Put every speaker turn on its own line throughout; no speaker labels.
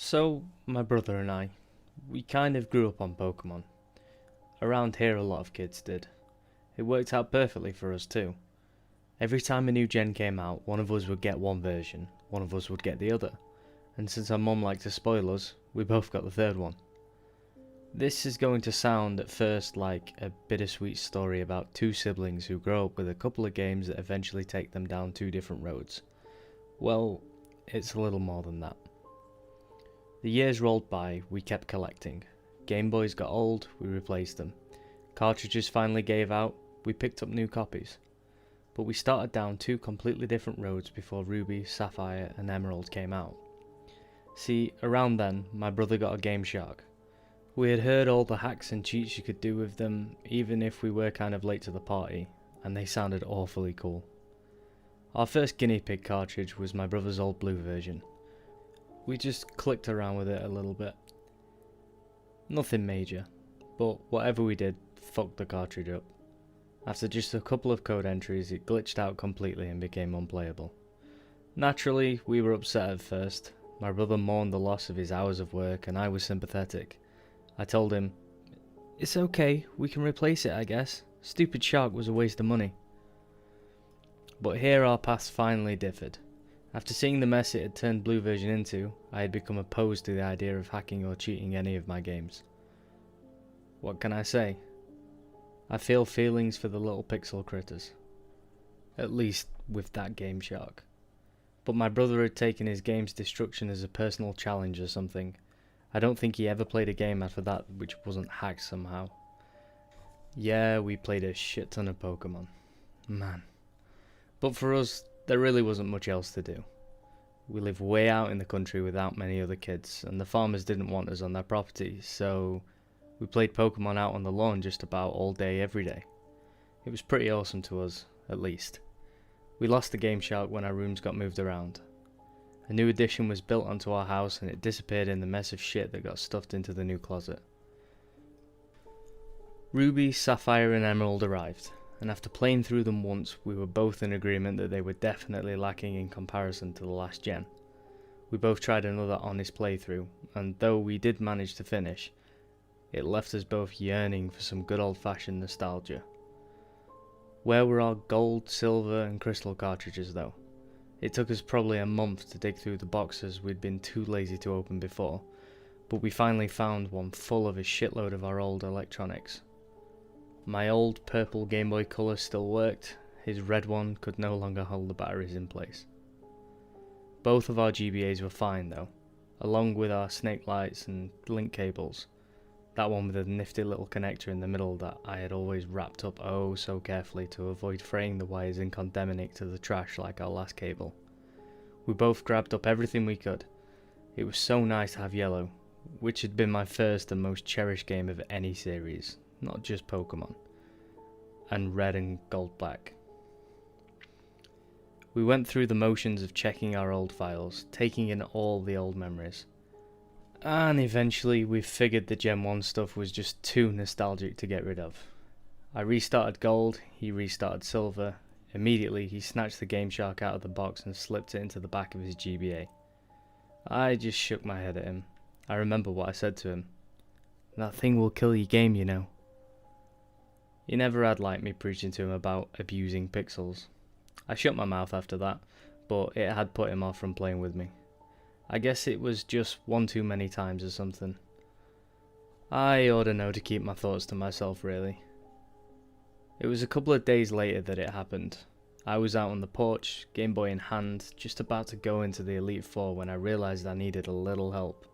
So, my brother and I, we kind of grew up on Pokemon. Around here, a lot of kids did. It worked out perfectly for us too. Every time a new gen came out, one of us would get one version, one of us would get the other. And since our mum liked to spoil us, we both got the third one. This is going to sound at first like a bittersweet story about two siblings who grow up with a couple of games that eventually take them down two different roads. Well, it's a little more than that. The years rolled by, we kept collecting. Game Boys got old, we replaced them. Cartridges finally gave out, we picked up new copies. But we started down two completely different roads before Ruby, Sapphire and Emerald came out. See, around then, my brother got a Game Shark. We had heard all the hacks and cheats you could do with them, even if we were kind of late to the party, and they sounded awfully cool. Our first guinea pig cartridge was my brother's old blue version. We just clicked around with it a little bit. Nothing major, but whatever we did fucked the cartridge up. After just a couple of code entries, it glitched out completely and became unplayable. Naturally, we were upset at first. My brother mourned the loss of his hours of work and I was sympathetic. I told him, "It's okay, we can replace it I guess. Stupid shark was a waste of money." But here our paths finally differed. After seeing the mess it had turned Blue version into, I had become opposed to the idea of hacking or cheating any of my games. What can I say? I feel feelings for the little pixel critters. At least with that Game Shark. But my brother had taken his game's destruction as a personal challenge or something. I don't think he ever played a game after that which wasn't hacked somehow. Yeah, we played a shit ton of Pokemon. Man. But for us, there really wasn't much else to do. We live way out in the country without many other kids, and the farmers didn't want us on their property, so we played Pokemon out on the lawn just about all day every day. It was pretty awesome to us, at least. We lost the Game Shark when our rooms got moved around. A new addition was built onto our house and it disappeared in the mess of shit that got stuffed into the new closet. Ruby, Sapphire and Emerald arrived, and after playing through them once, we were both in agreement that they were definitely lacking in comparison to the last gen. We both tried another honest playthrough, and though we did manage to finish, it left us both yearning for some good old-fashioned nostalgia. Where were our gold, silver and crystal cartridges though? It took us probably a month to dig through the boxes we'd been too lazy to open before, but we finally found one full of a shitload of our old electronics. My old purple Game Boy Color still worked, his red one could no longer hold the batteries in place. Both of our GBAs were fine though, along with our snake lights and link cables. That one with a nifty little connector in the middle that I had always wrapped up oh so carefully to avoid fraying the wires and condemning it to the trash like our last cable. We both grabbed up everything we could. It was so nice to have yellow, which had been my first and most cherished game of any series, not just Pokemon, and red and gold black. We went through the motions of checking our old files, taking in all the old memories. And eventually we figured the Gen 1 stuff was just too nostalgic to get rid of. I restarted Gold, he restarted Silver. Immediately he snatched the Game Shark out of the box and slipped it into the back of his GBA. I just shook my head at him. I remember what I said to him. "That thing will kill your game, you know." He never had liked me preaching to him about abusing pixels. I shut my mouth after that, but it had put him off from playing with me. I guess it was just one too many times or something. I ought to know to keep my thoughts to myself really. It was a couple of days later that it happened. I was out on the porch, Game Boy in hand, just about to go into the Elite Four when I realised I needed a little help.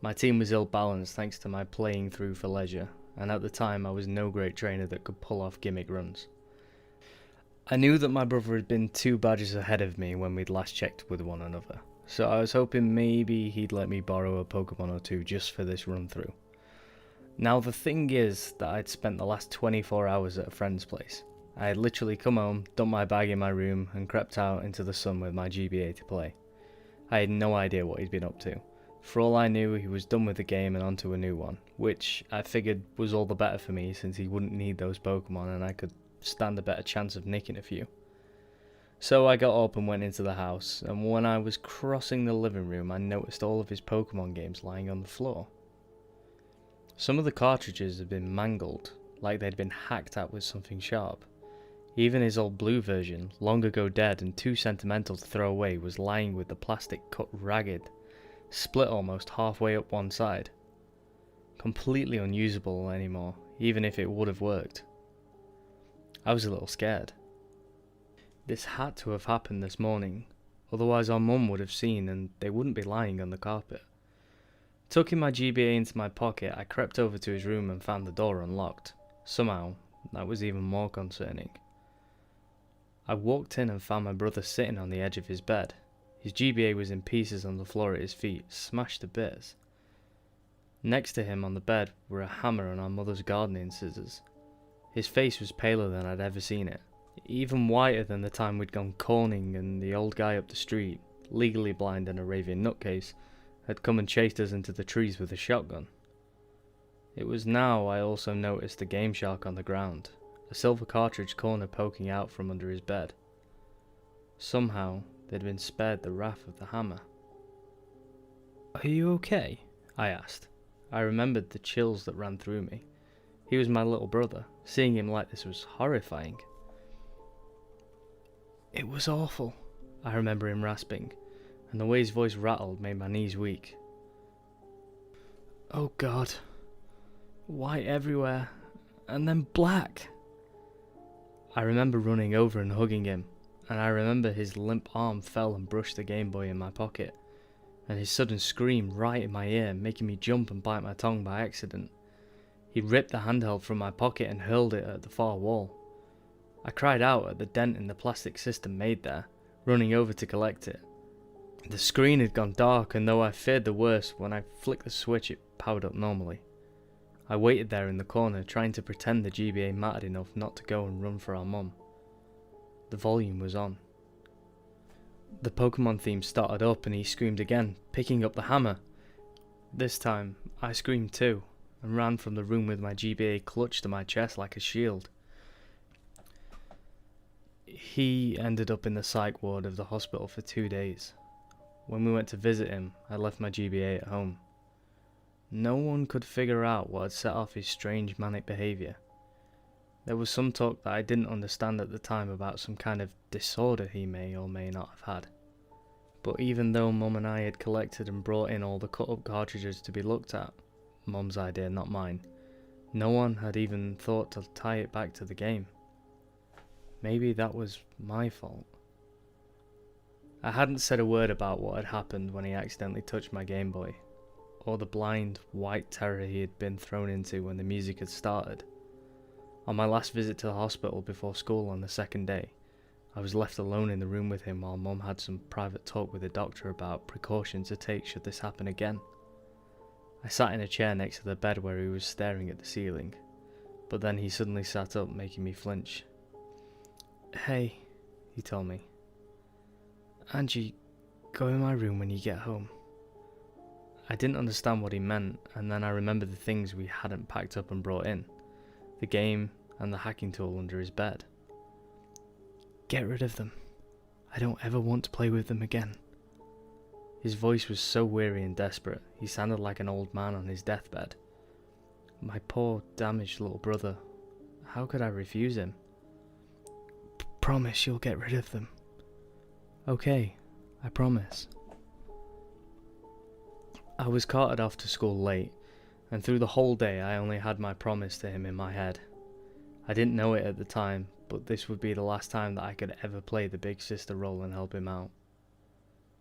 My team was ill-balanced thanks to my playing through for leisure, and at the time I was no great trainer that could pull off gimmick runs. I knew that my brother had been 2 badges ahead of me when we'd last checked with one another, so I was hoping maybe he'd let me borrow a Pokemon or two just for this run through. Now the thing is that I'd spent the last 24 hours at a friend's place. I had literally come home, dumped my bag in my room and crept out into the sun with my GBA to play. I had no idea what he'd been up to. For all I knew, he was done with the game and onto a new one, which I figured was all the better for me since he wouldn't need those Pokemon and I could stand a better chance of nicking a few. So I got up and went into the house, and when I was crossing the living room I noticed all of his Pokemon games lying on the floor. Some of the cartridges had been mangled, like they'd been hacked at with something sharp. Even his old blue version, long ago dead and too sentimental to throw away, was lying with the plastic cut ragged, split almost halfway up one side. Completely unusable anymore, even if it would have worked. I was a little scared. This had to have happened this morning, otherwise our mum would have seen and they wouldn't be lying on the carpet. Tucking my GBA into my pocket, I crept over to his room and found the door unlocked. Somehow, that was even more concerning. I walked in and found my brother sitting on the edge of his bed. His GBA was in pieces on the floor at his feet, smashed to bits. Next to him on the bed were a hammer and our mother's gardening scissors. His face was paler than I'd ever seen it, even whiter than the time we'd gone corning and the old guy up the street, legally blind and a raving nutcase, had come and chased us into the trees with a shotgun. It was now I also noticed the Game Shark on the ground, a silver cartridge corner poking out from under his bed. Somehow, they'd been spared the wrath of the hammer. "Are you okay?" I asked. I remembered the chills that ran through me. He was my little brother. Seeing him like this was horrifying. "It was awful," I remember him rasping, and the way his voice rattled made my knees weak. "Oh God. White everywhere, and then black." I remember running over and hugging him, and I remember his limp arm fell and brushed the Game Boy in my pocket, and his sudden scream right in my ear, making me jump and bite my tongue by accident. He ripped the handheld from my pocket and hurled it at the far wall. I cried out at the dent in the plastic system made there, running over to collect it. The screen had gone dark, and though I feared the worst, when I flicked the switch it powered up normally. I waited there in the corner, trying to pretend the GBA mattered enough not to go and run for our mum. The volume was on. The Pokemon theme started up and he screamed again, picking up the hammer. This time, I screamed too, and ran from the room with my GBA clutched to my chest like a shield. He ended up in the psych ward of the hospital for 2 days. When we went to visit him, I left my GBA at home. No one could figure out what had set off his strange manic behaviour. There was some talk that I didn't understand at the time about some kind of disorder he may or may not have had. But even though Mum and I had collected and brought in all the cut-up cartridges to be looked at, Mum's idea, not mine, no one had even thought to tie it back to the game. Maybe that was my fault. I hadn't said a word about what had happened when he accidentally touched my Game Boy, or the blind, white terror he had been thrown into when the music had started. On my last visit to the hospital before school on the second day, I was left alone in the room with him while Mum had some private talk with the doctor about precautions to take should this happen again. I sat in a chair next to the bed where he was staring at the ceiling, but then he suddenly sat up, making me flinch. "Hey," he told me. "Angie, go in my room when you get home." I didn't understand what he meant, and then I remembered the things we hadn't packed up and brought in. The game and the hacking tool under his bed. "Get rid of them. I don't ever want to play with them again." His voice was so weary and desperate, he sounded like an old man on his deathbed. My poor, damaged little brother. How could I refuse him? "Promise you'll get rid of them." "Okay, I promise." I was carted off to school late, and through the whole day I only had my promise to him in my head. I didn't know it at the time, but this would be the last time that I could ever play the big sister role and help him out.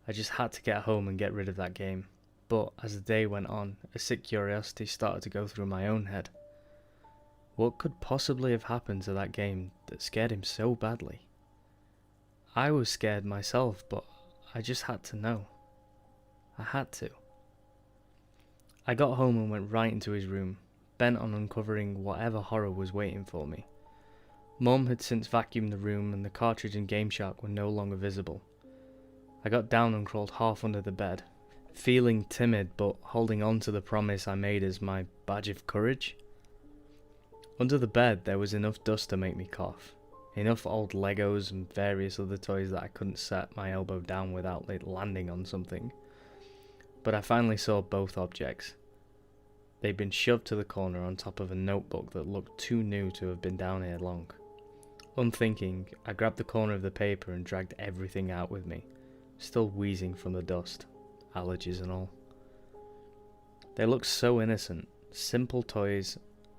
I just had to get home and get rid of that game, but as the day went on, a sick curiosity started to go through my own head. What could possibly have happened to that game that scared him so badly? I was scared myself, but I just had to know. I had to. I got home and went right into his room, bent on uncovering whatever horror was waiting for me. Mum had since vacuumed the room and the cartridge and Game Shark were no longer visible. I got down and crawled half under the bed, feeling timid but holding on to the promise I made as my badge of courage. Under the bed there was enough dust to make me cough. Enough old Legos and various other toys that I couldn't set my elbow down without it landing on something. But I finally saw both objects. They'd been shoved to the corner on top of a notebook that looked too new to have been down here long. Unthinking, I grabbed the corner of the paper and dragged everything out with me, still wheezing from the dust, allergies and all. They looked so innocent, simple toys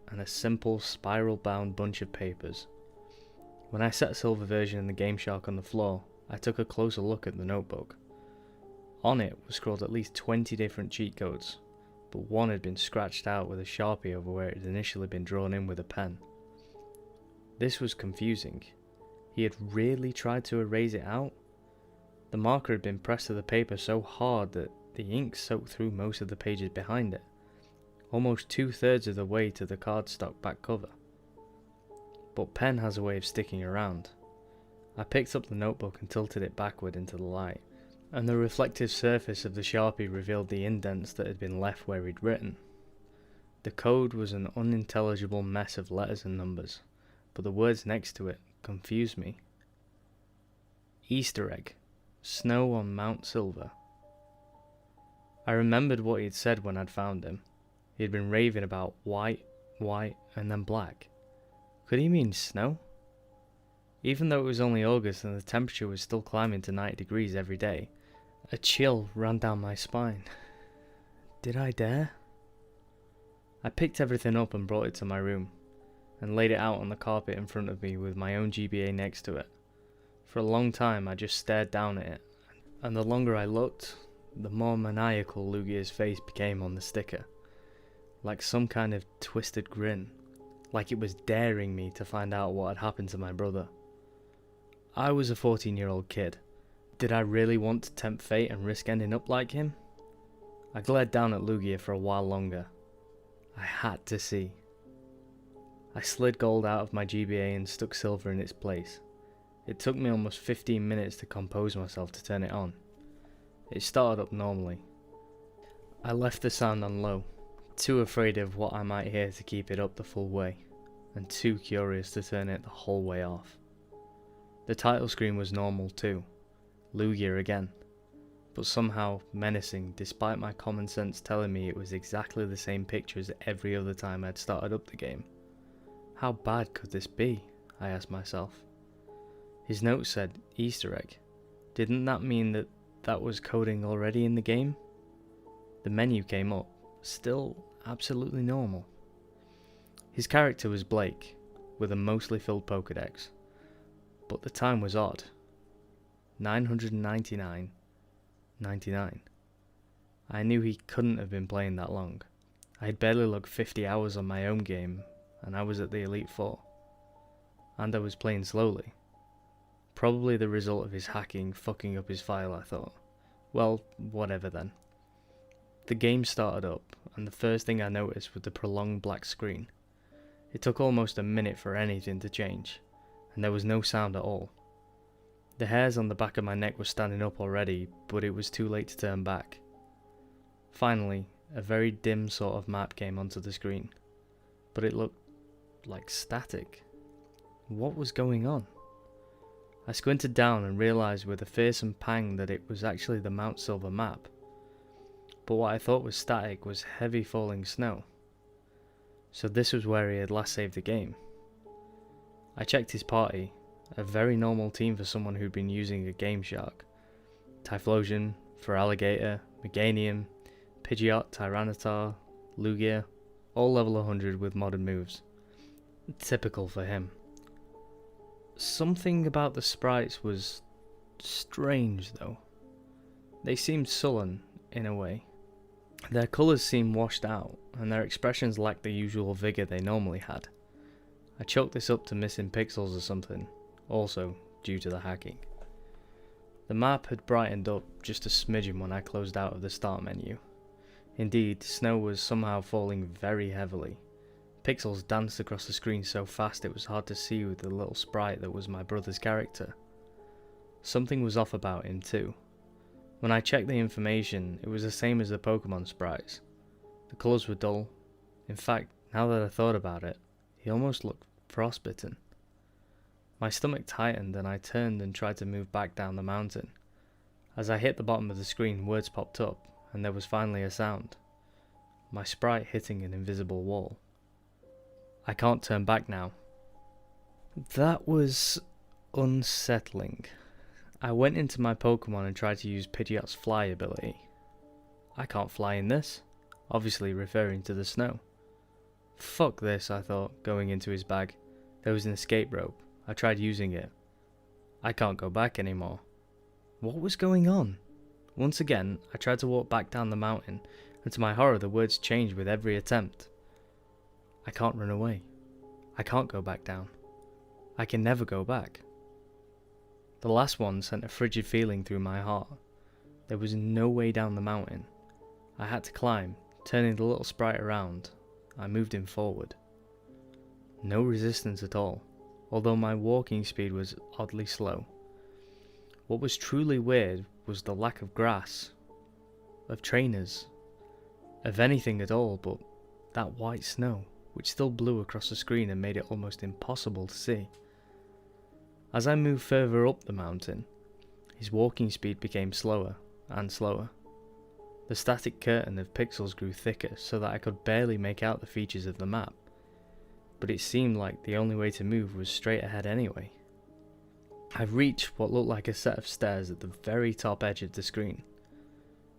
and a simple spiral-bound bunch of papers. When I set Silverversion and the Game Shark on the floor, I took a closer look at the notebook. On it was scrawled at least 20 different cheat codes, but one had been scratched out with a Sharpie over where it had initially been drawn in with a pen. This was confusing. He had really tried to erase it out? The marker had been pressed to the paper so hard that the ink soaked through most of the pages behind it, almost 2/3 of the way to the cardstock back cover. But pen has a way of sticking around. I picked up the notebook and tilted it backward into the light, and the reflective surface of the Sharpie revealed the indents that had been left where he'd written. The code was an unintelligible mess of letters and numbers, but the words next to it confused me. Easter egg. Snow on Mount Silver. I remembered what he'd said when I'd found him. He had been raving about white, and then black. Could he mean snow? Even though it was only August and the temperature was still climbing to 90 degrees every day, a chill ran down my spine. Did I dare? I picked everything up and brought it to my room, and laid it out on the carpet in front of me with my own GBA next to it. For a long time I just stared down at it, and the longer I looked, the more maniacal Lugia's face became on the sticker. Like some kind of twisted grin, like it was daring me to find out what had happened to my brother. I was a 14-year-old kid. Did I really want to tempt fate and risk ending up like him? I glared down at Lugia for a while longer. I had to see. I slid gold out of my GBA and stuck silver in its place. It took me almost 15 minutes to compose myself to turn it on. It started up normally. I left the sound on low, too afraid of what I might hear to keep it up the full way, and too curious to turn it the whole way off. The title screen was normal too, Lugia again, but somehow menacing despite my common sense telling me it was exactly the same picture as every other time I'd started up the game. How bad could this be? I asked myself. His note said Easter egg. Didn't that mean that that was coding already in the game? The menu came up, still absolutely normal. His character was Blake, with a mostly filled Pokédex, but the time was odd. 999.99. I knew he couldn't have been playing that long. I had barely logged 50 hours on my own game, and I was at the Elite Four. And I was playing slowly. Probably the result of his hacking fucking up his file, I thought. Well, whatever then. The game started up, and the first thing I noticed was the prolonged black screen. It took almost a minute for anything to change, and there was no sound at all. The hairs on the back of my neck were standing up already, but it was too late to turn back. Finally, a very dim sort of map came onto the screen, but it looked like static. What was going on? I squinted down and realised with a fearsome pang that it was actually the Mount Silver map. But what I thought was static was heavy falling snow. So this was where he had last saved the game. I checked his party, a very normal team for someone who'd been using a Game Shark. Typhlosion, Feraligatr, Meganium, Pidgeot, Tyranitar, Lugia, all level 100 with modern moves. Typical for him. Something about the sprites was strange though. They seemed sullen, in a way. Their colours seemed washed out, and their expressions lacked the usual vigour they normally had. I chalked this up to missing pixels or something, also due to the hacking. The map had brightened up just a smidgen when I closed out of the start menu. Indeed, snow was somehow falling very heavily. Pixels danced across the screen so fast it was hard to see with the little sprite that was my brother's character. Something was off about him too. When I checked the information, it was the same as the Pokemon sprites. The colours were dull. In fact, now that I thought about it, he almost looked frostbitten. My stomach tightened and I turned and tried to move back down the mountain. As I hit the bottom of the screen, words popped up, and there was finally a sound. My sprite hitting an invisible wall. I can't turn back now. That was unsettling. I went into my Pokemon and tried to use Pidgeot's fly ability. I can't fly in this, obviously referring to the snow. Fuck this, I thought, going into his bag. There was an escape rope. I tried using it. I can't go back anymore. What was going on? Once again, I tried to walk back down the mountain, and to my horror the words changed with every attempt. I can't run away. I can't go back down. I can never go back. The last one sent a frigid feeling through my heart. There was no way down the mountain. I had to climb, turning the little sprite around. I moved him forward. No resistance at all, although my walking speed was oddly slow. What was truly weird was the lack of grass, of trainers, of anything at all but that white snow, which still blew across the screen and made it almost impossible to see. As I moved further up the mountain, his walking speed became slower and slower. The static curtain of pixels grew thicker so that I could barely make out the features of the map, but it seemed like the only way to move was straight ahead anyway. I reached what looked like a set of stairs at the very top edge of the screen.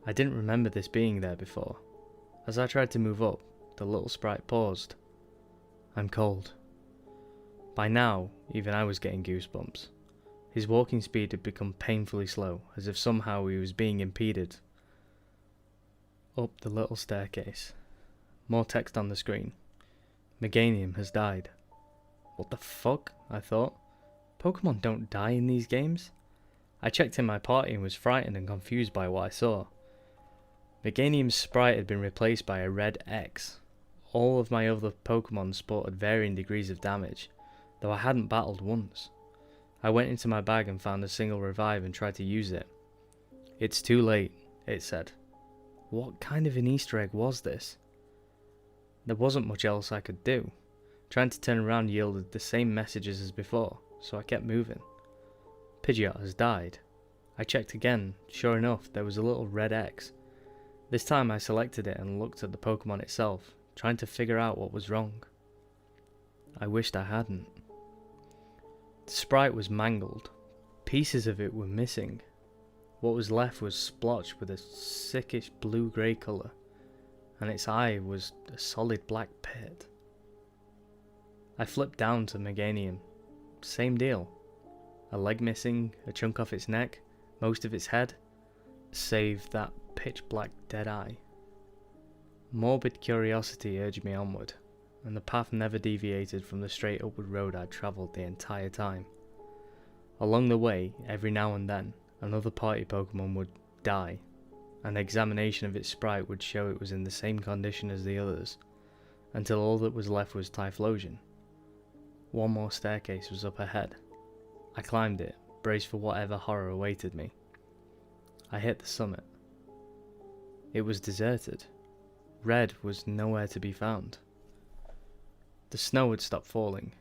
I didn't remember this being there before. As I tried to move up, the little sprite paused. I'm cold. By now, even I was getting goosebumps. His walking speed had become painfully slow, as if somehow he was being impeded. Up the little staircase. More text on the screen. Meganium has died. What the fuck? I thought. Pokemon don't die in these games. I checked in my party and was frightened and confused by what I saw. Meganium's sprite had been replaced by a red X. All of my other Pokemon sported varying degrees of damage, though I hadn't battled once. I went into my bag and found a single revive and tried to use it. It's too late, it said. What kind of an Easter egg was this? There wasn't much else I could do. Trying to turn around yielded the same messages as before, so I kept moving. Pidgeot has died. I checked again. Sure enough, there was a little red X. This time I selected it and looked at the Pokemon itself, trying to figure out what was wrong. I wished I hadn't. The sprite was mangled. Pieces of it were missing. What was left was splotched with a sickish blue-grey colour, and its eye was a solid black pit. I flipped down to Meganium. Same deal. A leg missing, a chunk off its neck, most of its head, save that pitch-black dead eye. Morbid curiosity urged me onward, and the path never deviated from the straight upward road I'd travelled the entire time. Along the way, every now and then, another party Pokemon would die, and the examination of its sprite would show it was in the same condition as the others, until all that was left was Typhlosion. One more staircase was up ahead. I climbed it, braced for whatever horror awaited me. I hit the summit. It was deserted. Red was nowhere to be found. The snow had stopped falling.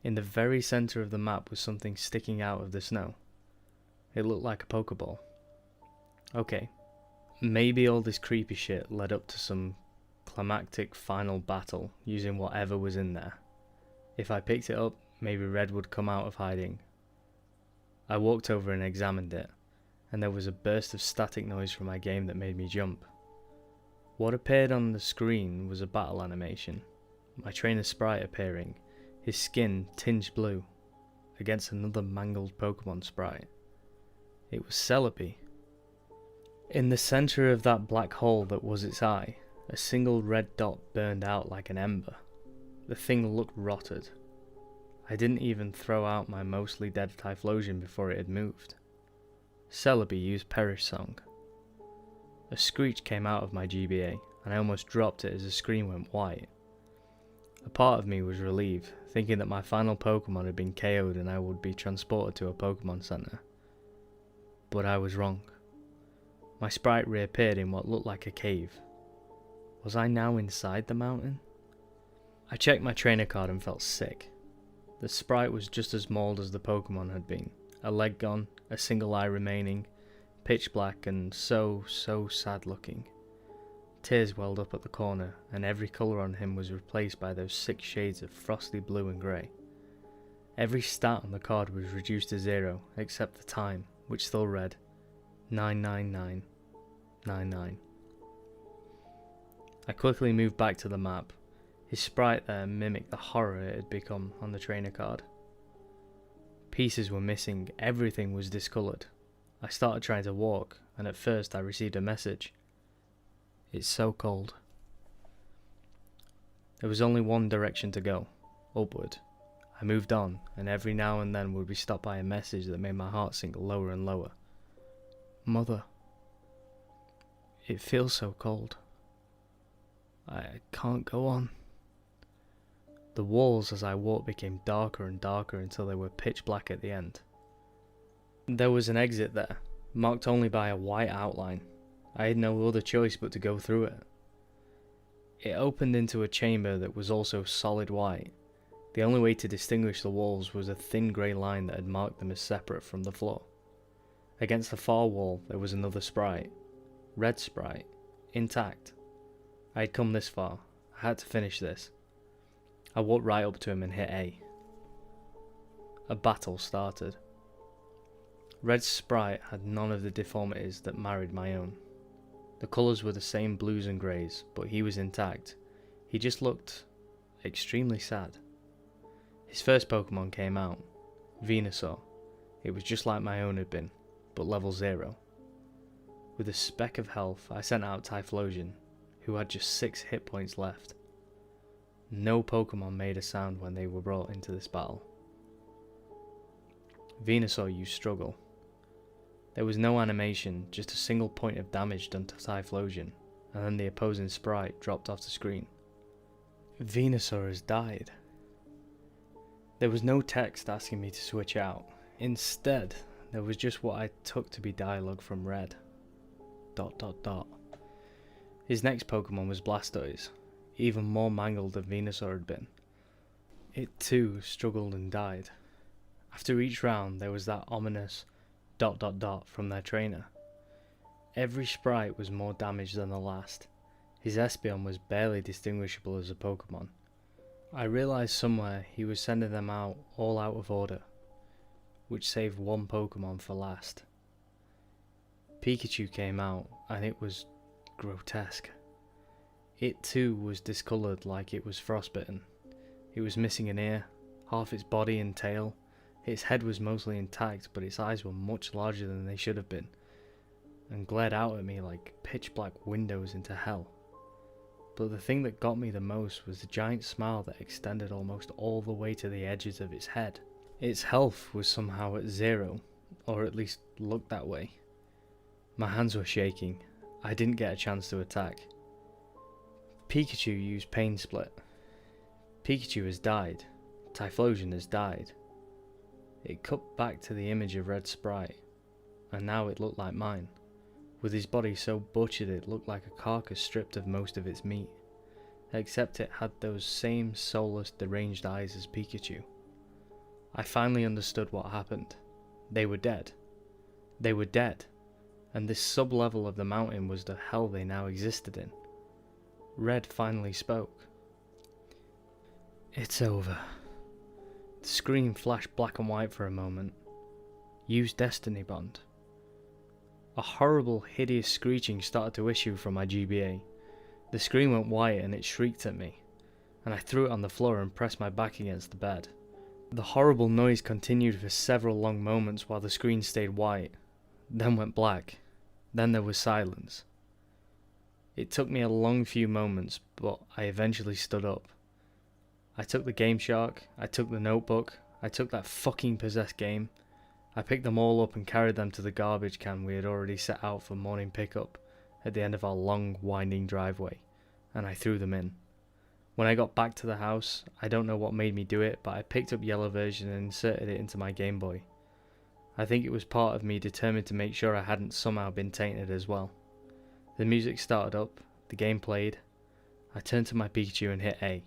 In the very centre of the map was something sticking out of the snow. It looked like a Pokeball. Okay, maybe all this creepy shit led up to some climactic final battle using whatever was in there. If I picked it up, maybe Red would come out of hiding. I walked over and examined it, and there was a burst of static noise from my game that made me jump. What appeared on the screen was a battle animation. My trainer sprite appearing, his skin tinged blue, against another mangled Pokemon sprite. It was Celebi. In the centre of that black hole that was its eye, a single red dot burned out like an ember. The thing looked rotted. I didn't even throw out my mostly dead Typhlosion before it had moved. Celebi used Perish Song. A screech came out of my GBA, and I almost dropped it as the screen went white. A part of me was relieved, thinking that my final Pokemon had been KO'd and I would be transported to a Pokemon Center. But I was wrong. My sprite reappeared in what looked like a cave. Was I now inside the mountain? I checked my trainer card and felt sick. The sprite was just as mauled as the Pokemon had been. A leg gone, a single eye remaining, pitch black and so sad looking. Tears welled up at the corner, and every colour on him was replaced by those 6 shades of frosty blue and grey. Every stat on the card was reduced to 0, except the time, which still read 99999. I quickly moved back to the map. His sprite there mimicked the horror it had become on the trainer card. Pieces were missing, everything was discoloured. I started trying to walk, and at first I received a message. It's so cold. There was only one direction to go, upward. I moved on, and every now and then would be stopped by a message that made my heart sink lower and lower. Mother, it feels so cold. I can't go on. The walls as I walked became darker and darker until they were pitch black at the end. There was an exit there, marked only by a white outline. I had no other choice but to go through it. It opened into a chamber that was also solid white. The only way to distinguish the walls was a thin grey line that had marked them as separate from the floor. Against the far wall there was another sprite. Red sprite. Intact. I had come this far. I had to finish this. I walked right up to him and hit A. A battle started. Red sprite had none of the deformities that married my own. The colours were the same blues and greys, but he was intact. He just looked extremely sad. His first Pokemon came out, Venusaur. It was just like my own had been, but level 0. With a speck of health, I sent out Typhlosion, who had just 6 hit points left. No Pokemon made a sound when they were brought into this battle. Venusaur used Struggle. There was no animation, just a single point of damage done to Typhlosion, and then the opposing sprite dropped off the screen. Venusaur has died. There was no text asking me to switch out. Instead, there was just what I took to be dialogue from Red. ... His next Pokemon was Blastoise, even more mangled than Venusaur had been. It too struggled and died. After each round there was that ominous ... from their trainer. Every sprite was more damaged than the last. His Espeon was barely distinguishable as a Pokemon. I realised somewhere he was sending them out all out of order, which saved one Pokemon for last. Pikachu came out, and it was grotesque. It too was discoloured like it was frostbitten. It was missing an ear, half its body and tail. Its head was mostly intact, but its eyes were much larger than they should have been, and glared out at me like pitch black windows into hell. But the thing that got me the most was the giant smile that extended almost all the way to the edges of its head. Its health was somehow at 0, or at least looked that way. My hands were shaking. I didn't get a chance to attack. Pikachu used Pain Split. Pikachu has died. Typhlosion has died. It cut back to the image of Red Sprite, and now it looked like mine. With his body so butchered it looked like a carcass stripped of most of its meat, except it had those same soulless, deranged eyes as Pikachu. I finally understood what happened. They were dead. They were dead, and this sub-level of the mountain was the hell they now existed in. Red finally spoke. It's over. The screen flashed black and white for a moment. Use Destiny Bond. A horrible, hideous screeching started to issue from my GBA. The screen went white and it shrieked at me, and I threw it on the floor and pressed my back against the bed. The horrible noise continued for several long moments while the screen stayed white, then went black, then there was silence. It took me a long few moments, but I eventually stood up. I took the Game Shark, I took the notebook, I took that fucking possessed game. I picked them all up and carried them to the garbage can we had already set out for morning pickup at the end of our long, winding driveway, and I threw them in. When I got back to the house, I don't know what made me do it, but I picked up Yellow Version and inserted it into my Game Boy. I think it was part of me determined to make sure I hadn't somehow been tainted as well. The music started up, the game played. I turned to my Pikachu and hit A.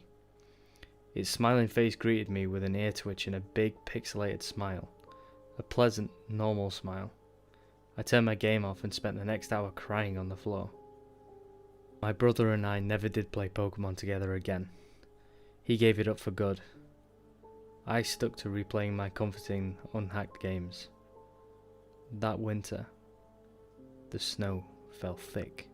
Its smiling face greeted me with an ear twitch and a big pixelated smile. A pleasant, normal smile. I turned my game off and spent the next hour crying on the floor. My brother and I never did play Pokemon together again. He gave it up for good. I stuck to replaying my comforting, unhacked games. That winter, the snow fell thick.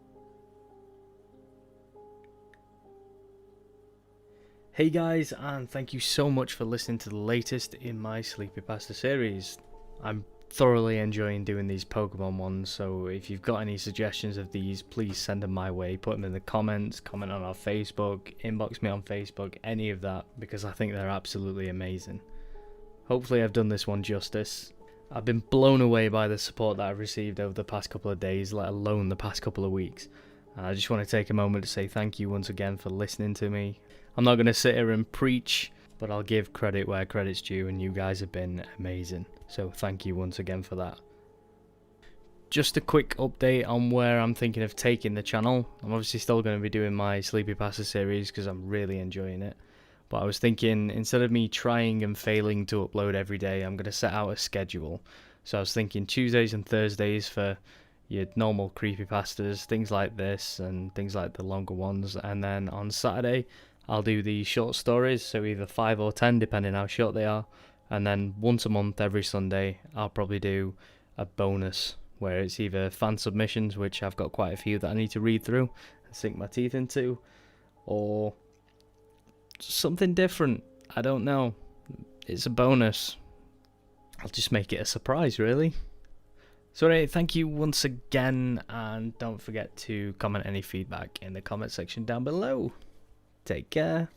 Hey guys, and thank you so much for listening to the latest in my CreepyPasta series. I'm thoroughly enjoying doing these Pokemon ones, so if you've got any suggestions of these, please send them my way. Put them in the comments, comment on our Facebook, inbox me on Facebook, any of that, because I think they're absolutely amazing. Hopefully I've done this one justice. I've been blown away by the support that I've received over the past couple of days, let alone the past couple of weeks. I just want to take a moment to say thank you once again for listening to me. I'm not going to sit here and preach, but I'll give credit where credit's due, and you guys have been amazing. So thank you once again for that. Just a quick update on where I'm thinking of taking the channel. I'm obviously still going to be doing my CreepyPasta series because I'm really enjoying it. But I was thinking, instead of me trying and failing to upload every day, I'm going to set out a schedule. So I was thinking Tuesdays and Thursdays for your normal creepypastas, things like this, and things like the longer ones. And then on Saturday, I'll do the short stories, so either 5 or 10, depending how short they are. And then once a month, every Sunday, I'll probably do a bonus, where it's either fan submissions, which I've got quite a few that I need to read through and sink my teeth into, or something different. I don't know. It's a bonus. I'll just make it a surprise, really. So anyway, thank you once again, and don't forget to comment any feedback in the comment section down below. Take care.